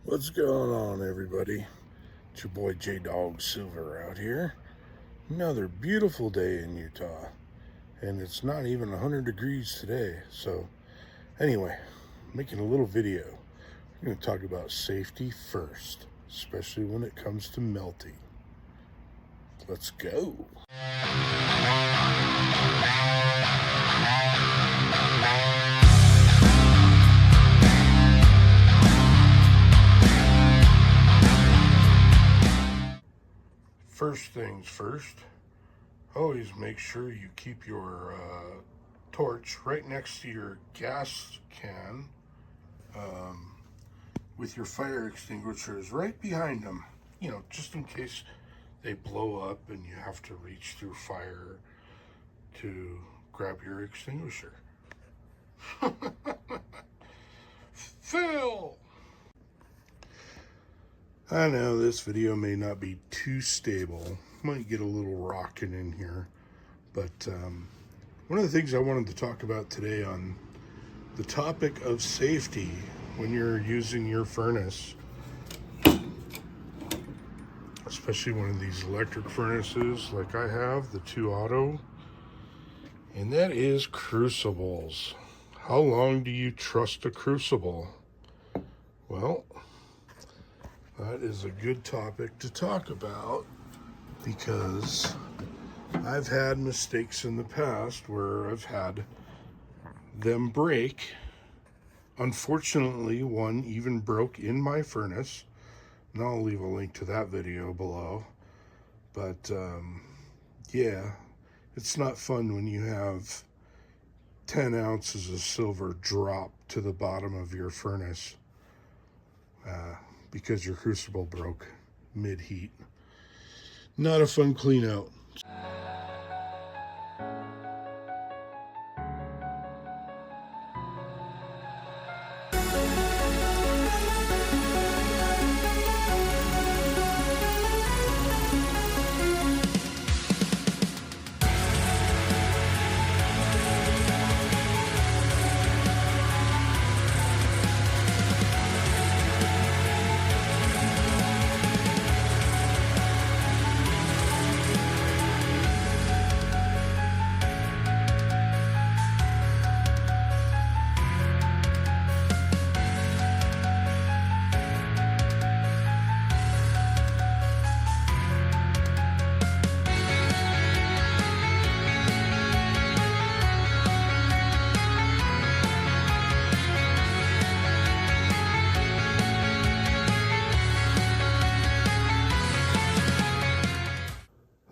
What's going on, everybody? It's your boy Jdawg Silver out here. Another beautiful day in Utah, and it's not even 100 degrees today. So anyway, making a little video. We're going to talk about safety first, especially when it comes to melting. Let's go. First things first, always make sure you keep your torch right next to your gas can with your fire extinguishers right behind them, just in case they blow up and you have to reach through fire to grab your extinguisher. Phil! I know this video may not be too stable. Might get a little rocking in here. But one of the things I wanted to talk about today on the topic of safety when you're using your furnace, especially one of these electric furnaces like I have, the 2 auto, and that is crucibles. How long do you trust a crucible? Well, that is a good topic to talk about because I've had mistakes in the past where I've had them break. Unfortunately, one even broke in my furnace, and I'll leave a link to that video below. But yeah, it's not fun when you have 10 ounces of silver drop to the bottom of your furnace because your crucible broke mid-heat. Not a fun clean out.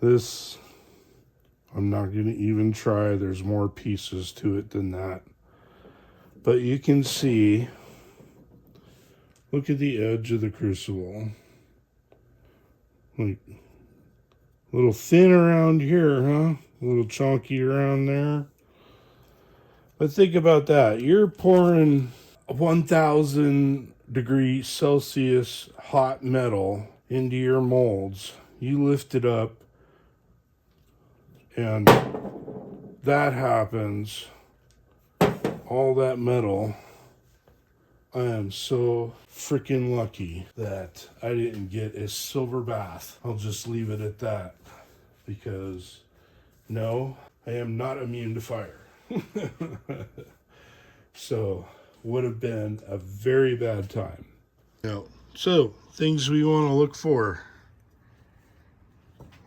This, I'm not going to even try. There's more pieces to it than that. But you can see, look at the edge of the crucible. Like, a little thin around here, huh? A little chunky around there. But think about that. You're pouring 1,000 degrees Celsius hot metal into your molds. You lift it up, and that happens, all that metal. I am so freaking lucky that I didn't get a silver bath. I'll just leave it at that, because no, I am not immune to fire. So would have been a very bad time. So things we want to look for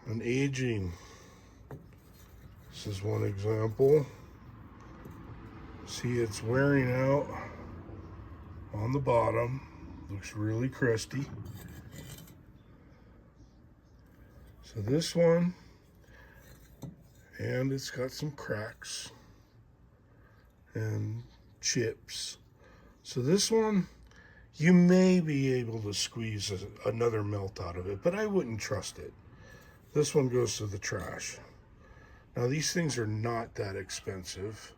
on aging. This is one example. See, it's wearing out on the bottom. Looks really crusty. So this one, and it's got some cracks and chips. So this one, you may be able to squeeze another melt out of it, but I wouldn't trust it. This one goes to the trash. Now, these things are not that expensive,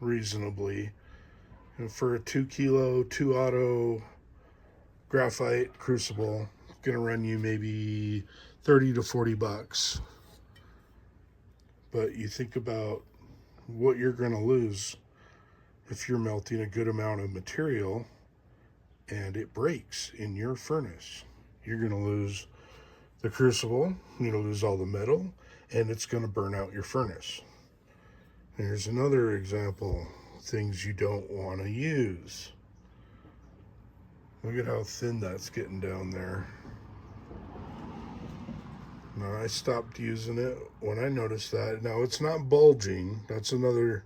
reasonably. And for a 2 kilo, 2 auto graphite crucible, it's gonna run you maybe 30 to 40 bucks. But you think about what you're gonna lose if you're melting a good amount of material and it breaks in your furnace, you're going to lose the crucible, you're going to lose all the metal, and it's going to burn out your furnace. Here's another example, things you don't want to use. Look at how thin that's getting down there. Now, I stopped using it when I noticed that. Now, it's not bulging. That's another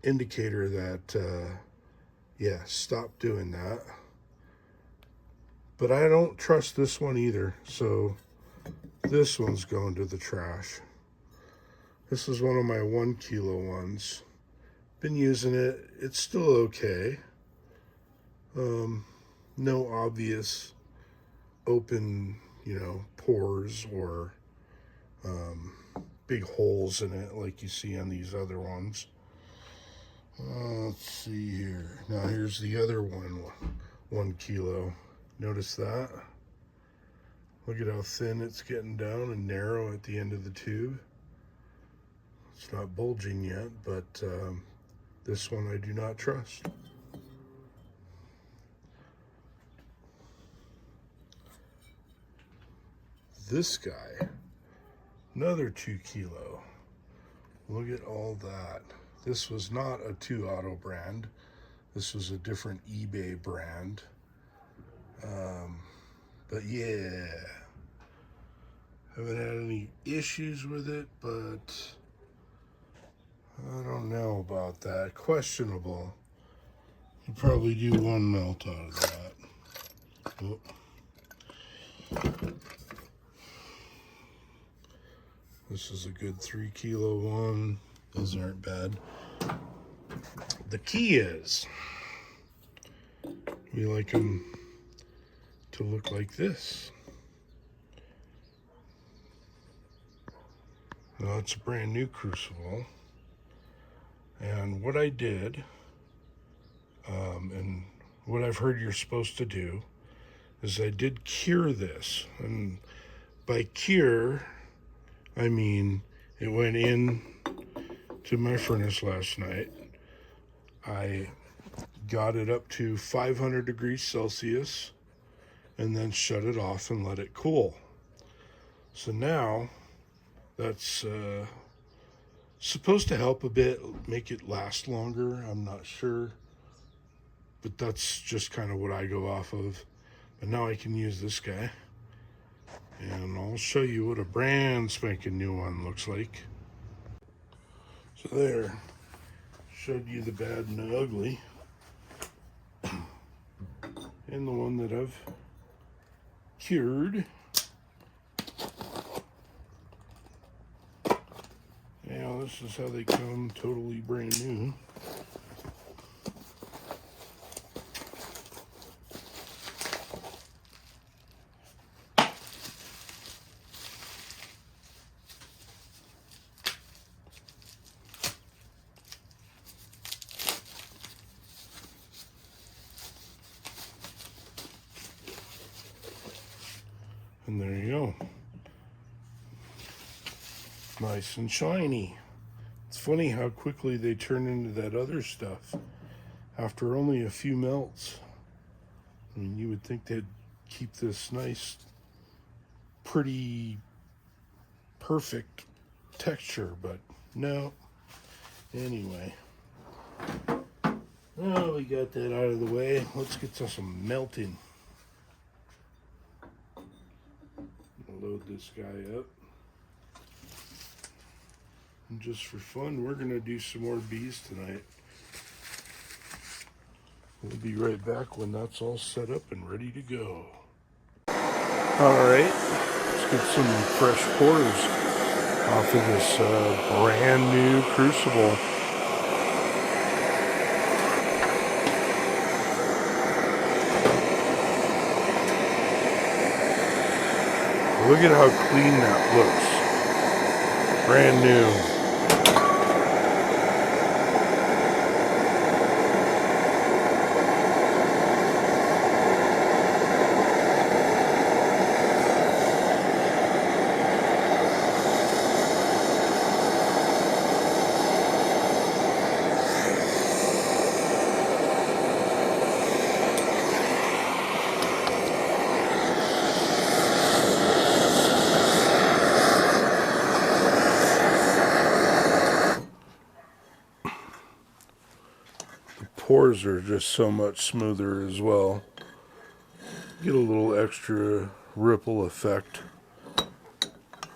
indicator that, yeah, stop doing that. But I don't trust this one either, so this one's going to the trash. This is one of my 1 kilo ones. Been using it. It's still okay. No obvious open, pores or big holes in it like you see on these other ones. Let's see here. Now here's the other one, 1 kilo. Notice that? Look at how thin it's getting down and narrow at the end of the tube. It's not bulging yet, but this one I do not trust. This guy, another 2 kilo. Look at all that. This was not a 2 Auto brand. This was a different eBay brand. But yeah, haven't had any issues with it, but I don't know about that. Questionable. You probably do 1 melt out of that. Oh. This is a good 3 kilo one. Those aren't bad. The key is, we like them to look like this. Now it's a brand new crucible. And what I did, and what I've heard you're supposed to do, is I did cure this. And by cure, I mean it went in to my furnace last night. I got it up to 500 degrees Celsius and then shut it off and let it cool. So now that's supposed to help a bit, make it last longer. I'm not sure, but that's just kind of what I go off of. But now I can use this guy, and I'll show you what a brand spanking new one looks like. So there, showed you the bad and the ugly, and the one that I've cured. Now this is how they come, totally brand new. And there you go. Nice and shiny. It's funny how quickly they turn into that other stuff after only a few melts. I mean, you would think they'd keep this nice, pretty, perfect texture, but no. Anyway. Well, we got that out of the way. Let's get to some melting. Load this guy up. And just for fun, we're gonna do some more bees tonight. We'll be right back when that's all set up and ready to go. Alright, let's get some fresh pours off of this brand new crucible. Look at how clean that looks. Brand new. pores are just so much smoother as well. Get a little extra ripple effect.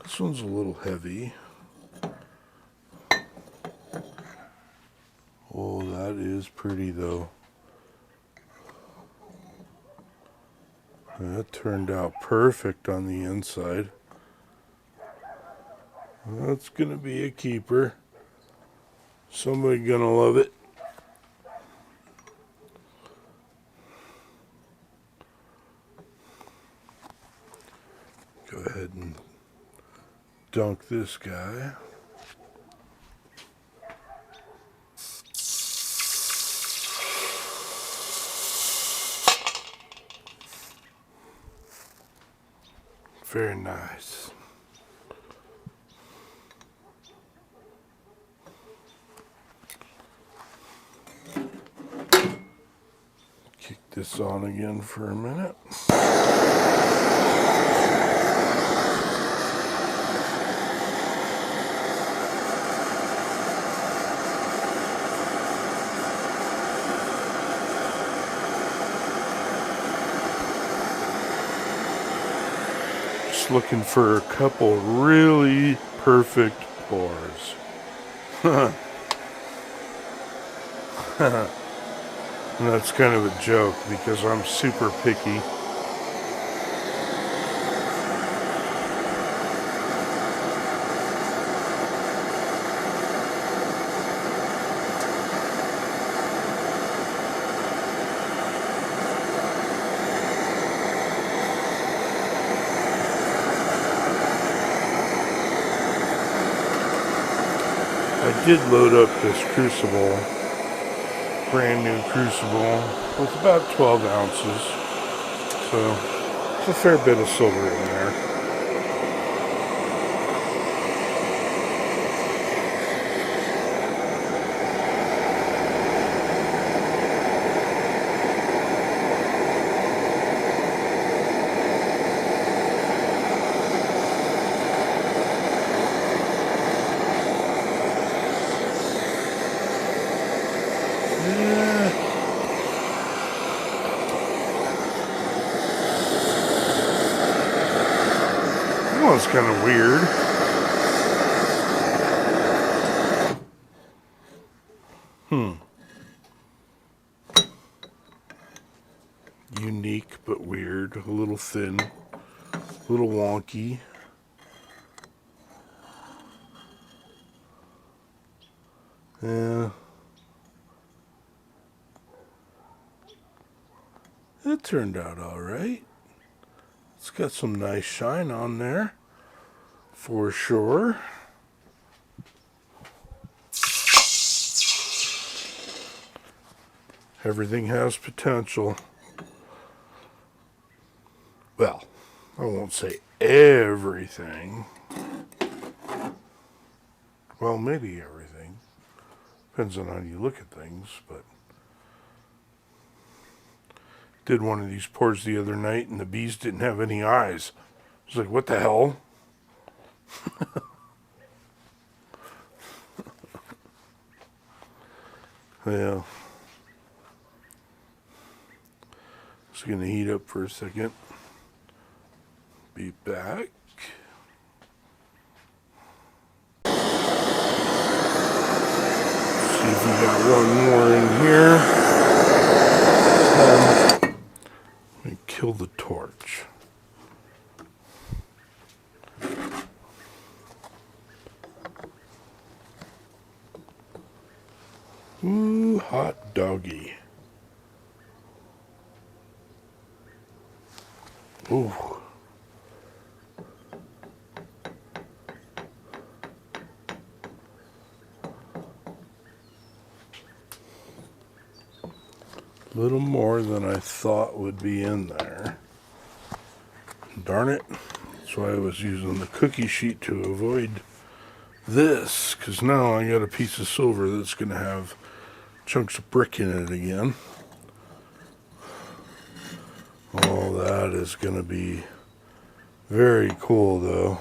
This one's a little heavy. Oh, that is pretty though. That turned out perfect on the inside. That's gonna be a keeper. Somebody gonna love it. Go ahead and dunk this guy. Very nice. Kick this on again for a minute. Looking for a couple really perfect pours. And that's kind of a joke because I'm super picky. I did load up this crucible, brand new crucible, with about 12 ounces. So it's a fair bit of silver in there. That one's kind of weird. Unique but weird. A little thin. A little wonky. Yeah. It turned out alright. It's got some nice shine on there. For sure. Everything has potential. Well, I won't say everything. Well, maybe everything. Depends on how you look at things, but did one of these pours the other night and the bees didn't have any eyes. I was like, what the hell? Yeah. It's going to heat up for a second. Be back. See if we got one more in here. Let me kill the torch. Ooh, hot doggy. Ooh. A little more than I thought would be in there. Darn it. That's why I was using the cookie sheet to avoid this, because now I got a piece of silver that's going to have chunks of brick in it again. Oh, that is going to be very cool, though.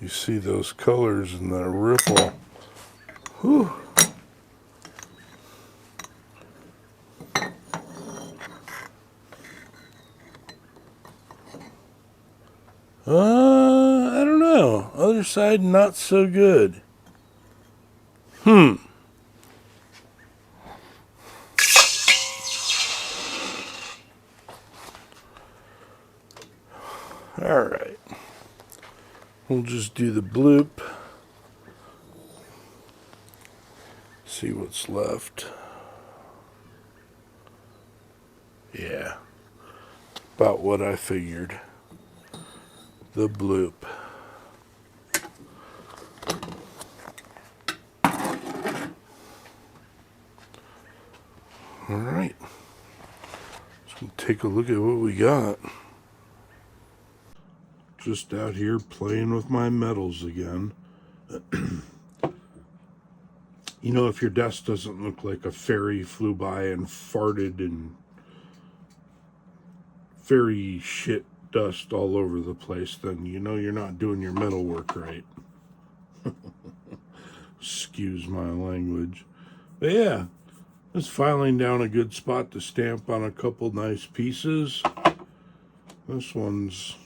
You see those colors and that ripple. Whew. I don't know. Other side, not so good. Alright. We'll just do the bloop. See what's left. Yeah. About what I figured. The bloop. Alright. Let's take a look at what we got. Just out here playing with my metals again. You know, if your desk doesn't look like a fairy flew by and farted and fairy shit dust all over the place, then you know you're not doing your metal work right. Excuse my language. But yeah, just filing down a good spot to stamp on a couple nice pieces. This one's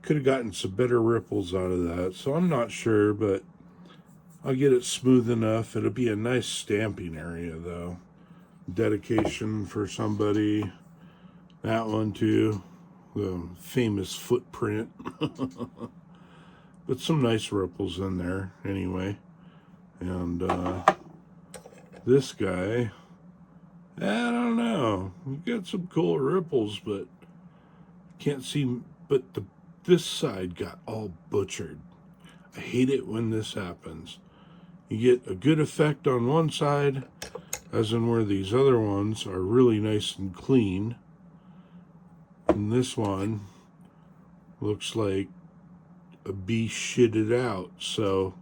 could have gotten some better ripples out of that, so I'm not sure, but I'll get it smooth enough. It'll be a nice stamping area though. Dedication for somebody. That one too. The famous footprint. But some nice ripples in there anyway. And this guy, I don't know. We got some cool ripples, but can't see. But this side got all butchered. I hate it when this happens. You get a good effect on one side, as in where these other ones are really nice and clean. And this one looks like a bee shitted out. So,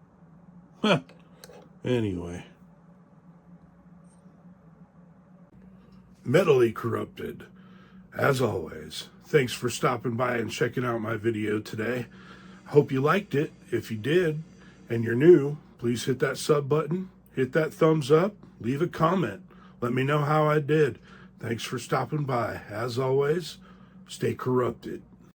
anyway. Mentally corrupted. As always, thanks for stopping by and checking out my video today. Hope you liked it. If you did, and you're new, please hit that sub button, hit that thumbs up, leave a comment. Let me know how I did. Thanks for stopping by. As always, stay corrupted.